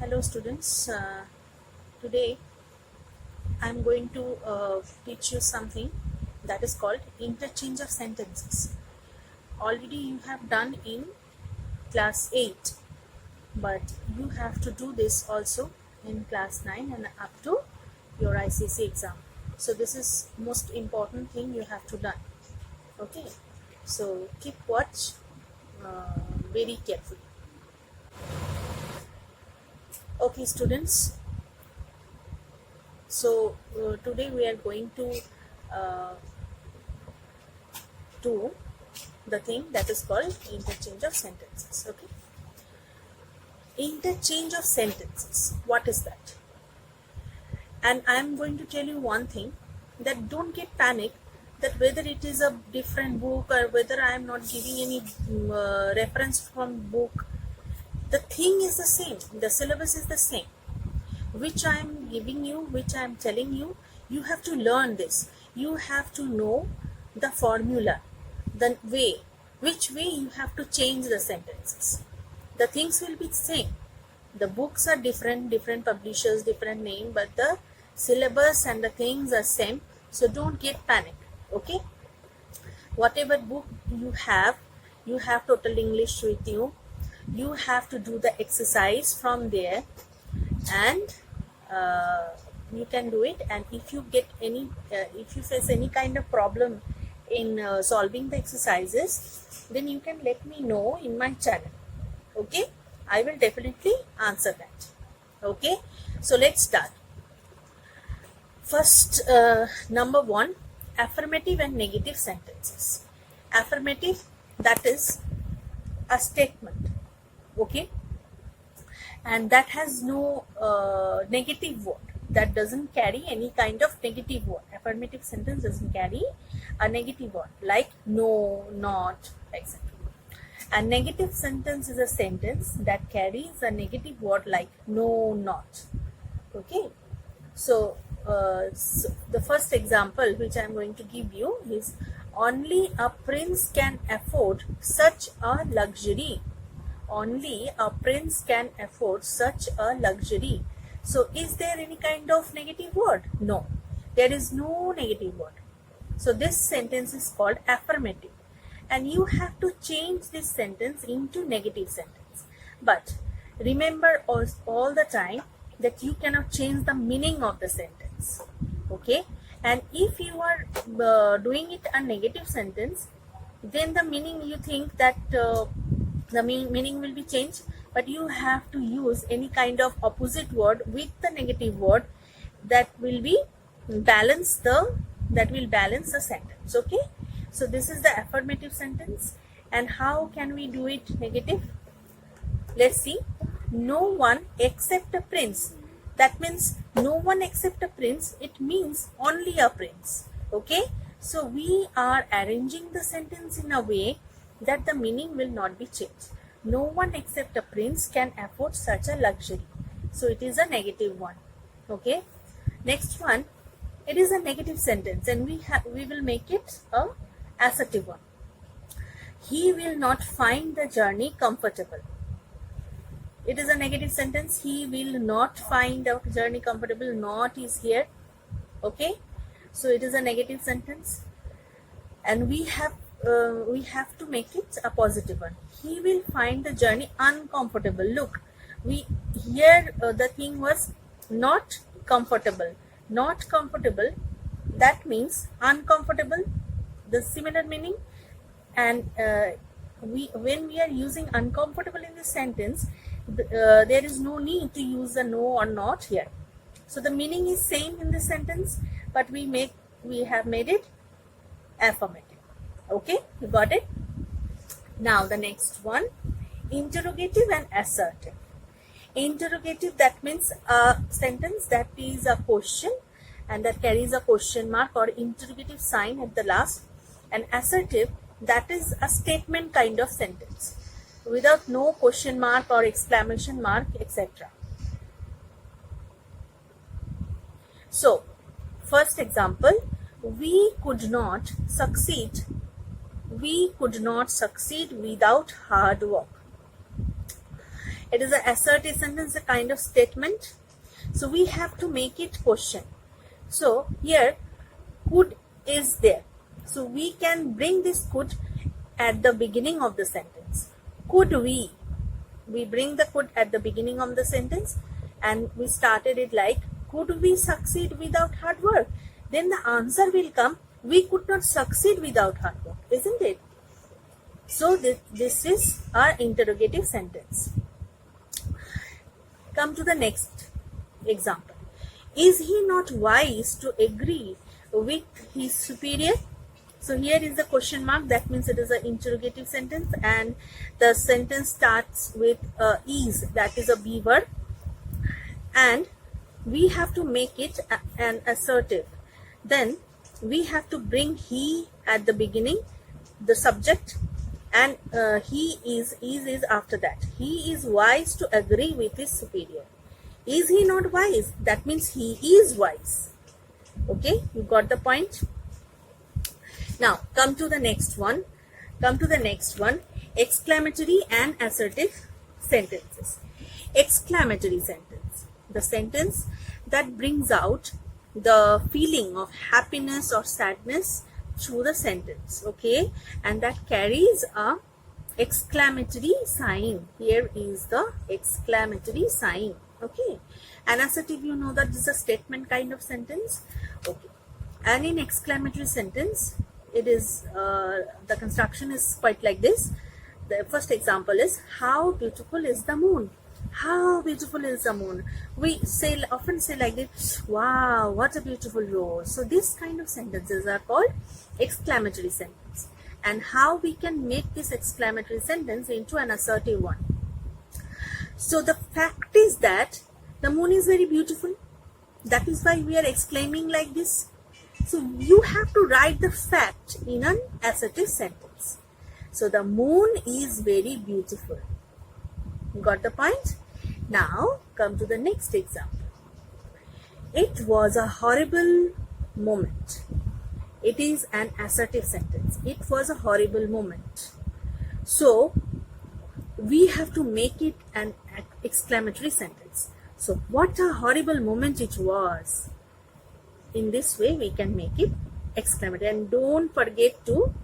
Hello students, today I am going to teach you something that is called interchange of sentences. Already you have done in class 8, but you have to do this also in class 9 and up to your ICC exam. So this is most important thing you have to done. Okay, so keep watch very carefully. Okay students, so today we are going to do the thing that is called interchange of sentences. Okay, interchange of sentences, what is that? And I am going to tell you one thing, that don't get panic that whether it is a different book or whether I am not giving any reference from book. The thing is the same, the syllabus is the same, which I am giving you, which I am telling you. You have to learn this. You have to know the formula, the way, which way you have to change the sentences. The things will be the same. The books are different, different publishers, different name, but the syllabus and the things are same. So don't get panic. Okay. Whatever book you have Total English with you. You have to do the exercise from there, and you can do it. And if you get any if you face any kind of problem in solving the exercises, then you can let me know in my channel. Okay, I will definitely answer that. Okay, so let's start. First, number one, affirmative and negative sentences. Affirmative, that is a statement. Okay, and that has no negative word, that doesn't carry any kind of negative word. Affirmative sentence doesn't carry a negative word like no, not, etc. A negative sentence is a sentence that carries a negative word like no, not. Okay, so the first example which I am going to give you is, only a prince can afford such a luxury. Only a prince can afford such a luxury. So is there any kind of negative word? No, there is no negative word. So this sentence is called affirmative, and you have to change this sentence into negative sentence. But remember all the time that you cannot change the meaning of the sentence. Okay, and if you are doing it a negative sentence, then the meaning, you think that the meaning will be changed, but you have to use any kind of opposite word with the negative word that will balance the sentence. Okay, so this is the affirmative sentence. And how can we do it negative? Let's see. No one except a prince. That means no one except a prince. It means only a prince. Okay, so we are arranging the sentence in a way that the meaning will not be changed. No one except a prince can afford such a luxury. So it is a negative one. Okay. Next one, it is a negative sentence, and we will make it a assertive one. He will not find the journey comfortable. It is a negative sentence. He will not find the journey comfortable. Not is here. Okay. So it is a negative sentence, and we have to make it a positive one. He will find the journey uncomfortable. Look, the thing was not comfortable. Not comfortable, that means uncomfortable, the similar meaning. And when we are using uncomfortable in this sentence, there is no need to use the no or not here. So the meaning is same in this sentence, but we have made it affirmative. Okay, you got it? Now the next one, interrogative and assertive. Interrogative, that means a sentence that is a question and that carries a question mark or interrogative sign at the last. And assertive, that is a statement kind of sentence without no question mark or exclamation mark, etc. So first example, we could not succeed without hard work. It is an assertive sentence, a kind of statement. So we have to make it question. So here could is there. So we can bring this could at the beginning of the sentence. Could we bring the could at the beginning of the sentence, and we started it like, could we succeed without hard work? Then the answer will come, we could not succeed without hard work, isn't it? So this is our interrogative sentence. Come to the next example. Is he not wise to agree with his superior? So here is the question mark. That means it is an interrogative sentence, and the sentence starts with is, that is a be verb, and we have to make it an assertive. Then we have to bring he at the beginning, the subject, and he is after that. He is wise to agree with his superior. Is he not wise? That means he is wise. Okay, you got the point? Now come to the next one. Exclamatory and assertive sentences. Exclamatory sentence, the sentence that brings out the feeling of happiness or sadness through the sentence, okay, and that carries a exclamatory sign. Here is the exclamatory sign, okay. An assertive, you know that this is a statement kind of sentence, okay. And in exclamatory sentence, it is the construction is quite like this. The first example is, how beautiful is the moon? How beautiful is the moon? We often say like this, wow, what a beautiful rose. So this kind of sentences are called exclamatory sentence. And how we can make this exclamatory sentence into an assertive one? So the fact is that the moon is very beautiful. That is why we are exclaiming like this. So you have to write the fact in an assertive sentence. So the moon is very beautiful. Got the point? Now come to the next example. It was a horrible moment. It is an assertive sentence. It was a horrible moment. So we have to make it an exclamatory sentence. So what a horrible moment it was. In this way we can make it exclamatory, and don't forget to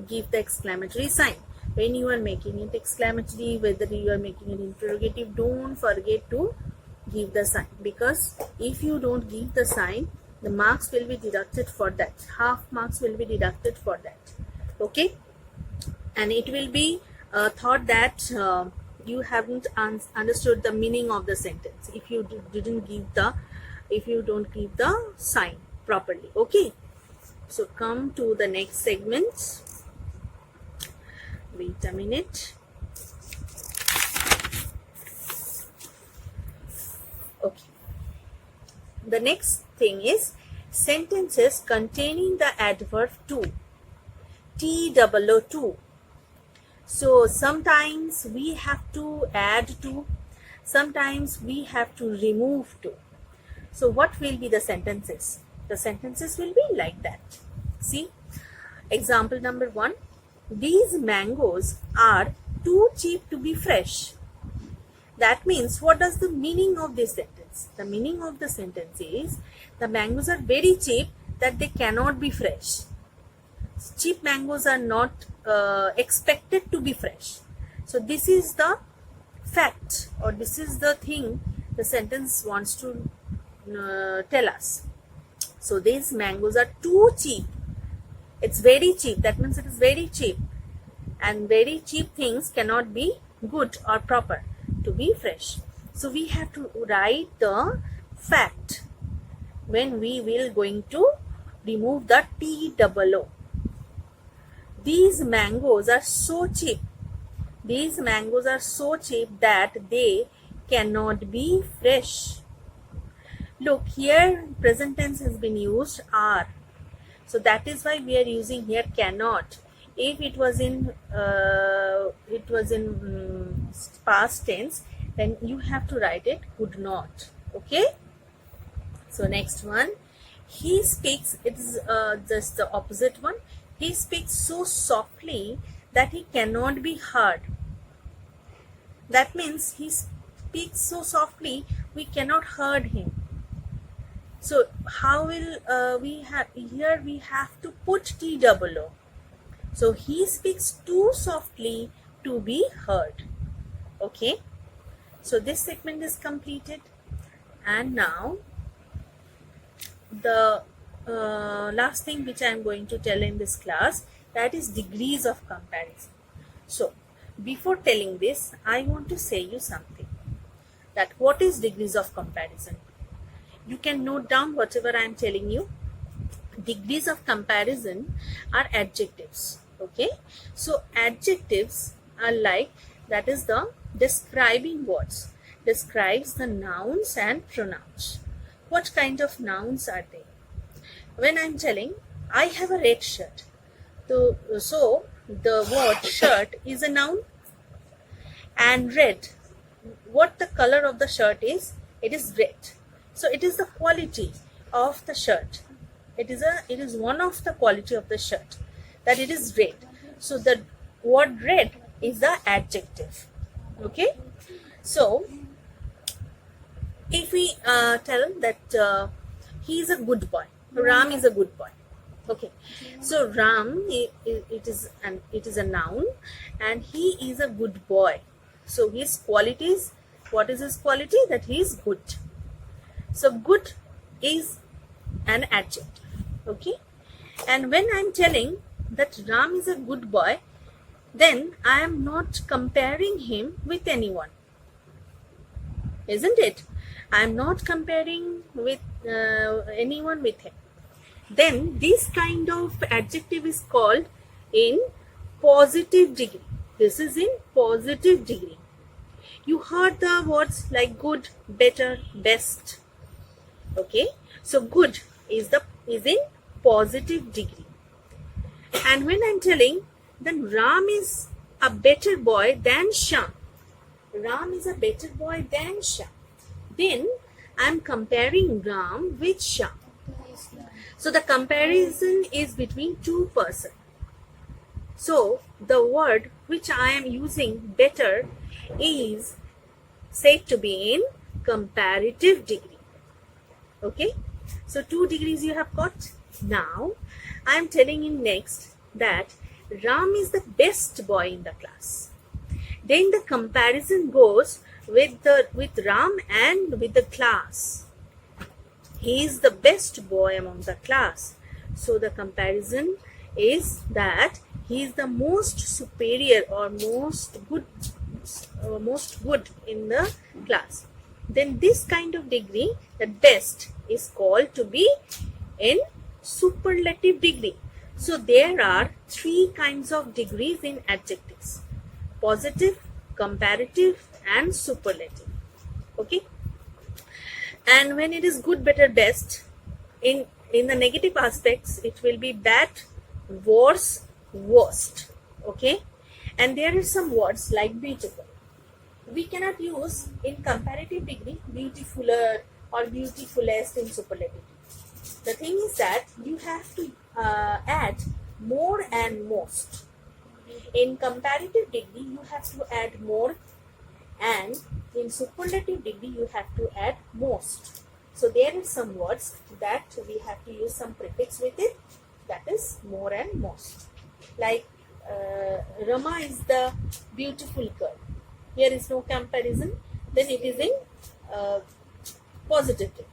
give the exclamatory sign. When you are making it exclamatory, whether you are making it interrogative, don't forget to give the sign, because if you don't give the sign, the marks will be deducted for that. Half marks will be deducted for that. Okay, and it will be thought that you haven't understood the meaning of the sentence if you don't give the sign properly. Okay, so come to the next segment. Wait a minute. Okay, the next thing is sentences containing the adverb to, to. So sometimes we have to add to, sometimes we have to remove to. So what will be the sentences? The sentences will be like that. See, example number 1. These mangoes are too cheap to be fresh. That means, what does the meaning of this sentence? The meaning of the sentence is, the mangoes are very cheap that they cannot be fresh. Cheap mangoes are not expected to be fresh. So this is the fact, or this is the thing the sentence wants to tell us. So these mangoes are too cheap. It's very cheap. That means it is very cheap. And very cheap things cannot be good or proper to be fresh. So we have to write the fact when we will going to remove the TOO. These mangoes are so cheap. These mangoes are so cheap that they cannot be fresh. Look, here present tense has been used are. So that is why we are using here cannot. If it was in past tense, then you have to write it could not. Okay. So next one, he speaks. It is just the opposite one. He speaks so softly that he cannot be heard. That means speaks so softly we cannot heard him. So how will we have here? We have to put TOO. So he speaks too softly to be heard. Okay. So this segment is completed, and now the last thing which I am going to tell in this class, that is degrees of comparison. So before telling this, I want to say you something, that what is degrees of comparison. You can note down whatever I am telling you. Degrees of comparison are adjectives. Okay, so adjectives are like, that is the describing words, describes the nouns and pronouns. What kind of nouns are they? When I'm telling I have a red shirt, so the word shirt is a noun, and red, what the color of the shirt is? It is red. So it is the quality of the shirt. It is one of the quality of the shirt, that it is red. So the word red is the adjective. Okay. So if we tell that he is a good boy, Ram is a good boy. Okay. So Ram, it is a noun, and he is a good boy. So his qualities, what is his quality? That he is good. So good is an adjective. Okay. And when I am telling that Ram is a good boy, then I am not comparing him with anyone. Isn't it? I am not comparing with anyone with him. Then this kind of adjective is called in positive degree. This is in positive degree. You heard the words like good, better, best. Okay. So good is in positive degree. And when I'm telling, then Ram is a better boy than Shyam. Ram is a better boy than Shyam. Then I'm comparing Ram with Shyam. So the comparison is between two persons. So the word which I am using, better, is said to be in comparative degree. Okay. So 2 degrees you have got. Now I am telling you next that Ram is the best boy in the class. Then the comparison goes with Ram and with the class. He is the best boy among the class. So the comparison is that he is the most superior or most good in the class. Then this kind of degree, the best, is called to be in superlative degree. So there are 3 kinds of degrees in adjectives: positive, comparative, and superlative. Okay. And when it is good, better, best, in the negative aspects, it will be bad, worse, worst. Okay. And there are some words like beautiful. We cannot use in comparative degree beautifuler or beautifulest in superlative. The thing is that you have to add more and most. In comparative degree, you have to add more, and in superlative degree, you have to add most. So there are some words that we have to use some prefix with it, that is more and most. Like Rama is the beautiful girl. Here is no comparison. Then it is in positive degree.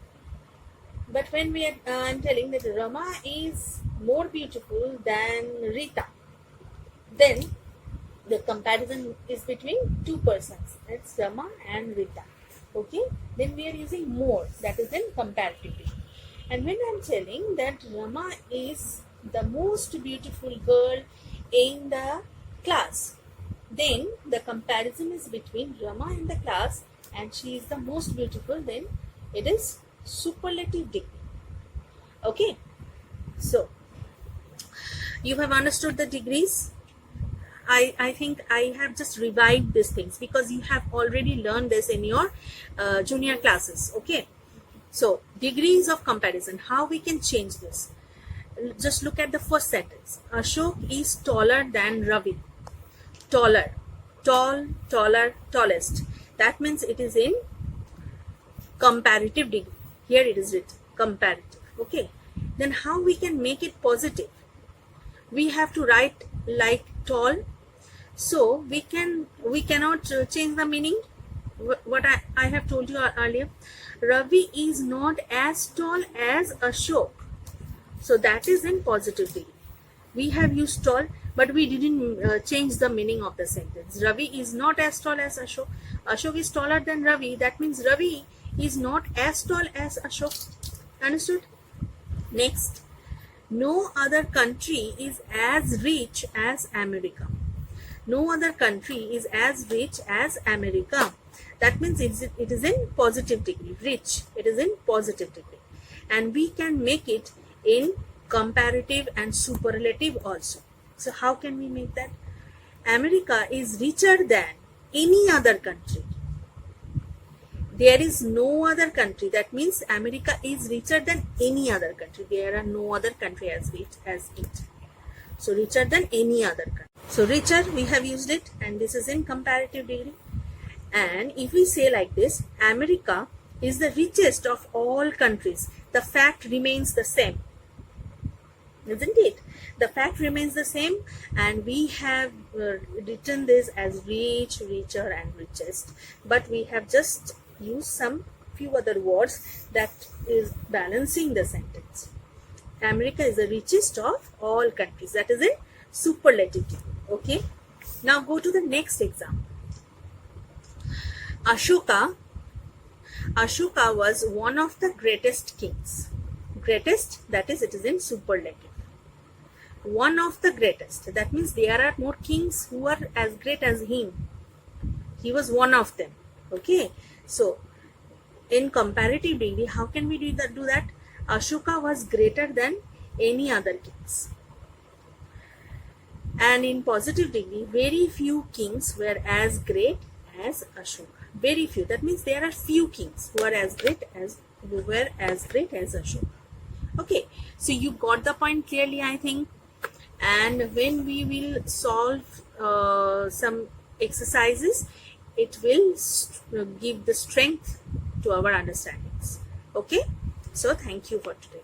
But when we are, I'm telling that Rama is more beautiful than Rita, then the comparison is between 2 persons. That's Rama and Rita. Okay. Then we are using more, that is in comparative degree. And when I'm telling that Rama is the most beautiful girl in the class, then the comparison is between Rama and the class, and she is the most beautiful, then it is superlative degree. Okay. So you have understood the degrees. I think I have just revived these things because you have already learned this in your junior classes. Okay. So degrees of comparison, how we can change this? Just look at the first sentence. Ashok is taller than Ravi. Taller, tall, taller, tallest. That means it is in comparative degree. Here it is written comparative. Okay, then how we can make it positive? We have to write like tall, so we cannot change the meaning. What I have told you earlier, Ravi is not as tall as Ashok, so that is in positive degree. We have used tall, but we didn't change the meaning of the sentence. Ravi is not as tall as Ashok. Ashok is taller than Ravi. That means Ravi is not as tall as Ashok. Understood? Next, no other country is as rich as America. No other country is as rich as America. That means it is in positive degree. Rich, it is in positive degree. And we can make it in comparative and superlative also. So how can we make that? America is richer than any other country. There is no other country. That means America is richer than any other country. There are no other country as rich as it. So richer than any other country. So richer, we have used it, and this is in comparative degree. And if we say like this, America is the richest of all countries, the fact remains the same. Isn't it? The fact remains the same, and we have written this as rich, richer, and richest, but we have just used some few other words that is balancing the sentence. America is the richest of all countries. That is in superlative degree. Okay. Now go to the next example. Ashoka was one of the greatest kings. Greatest, that is, it is in superlative. One of the greatest. That means there are more kings who are as great as him. He was one of them. Okay. So, in comparative degree, how can we do that? Ashoka was greater than any other kings. And in positive degree, very few kings were as great as Ashoka. Very few. That means there are few kings who were as great as Ashoka. Okay. So you got the point clearly, I think. And when we will solve some exercises, it will give the strength to our understandings. Okay. So thank you for today.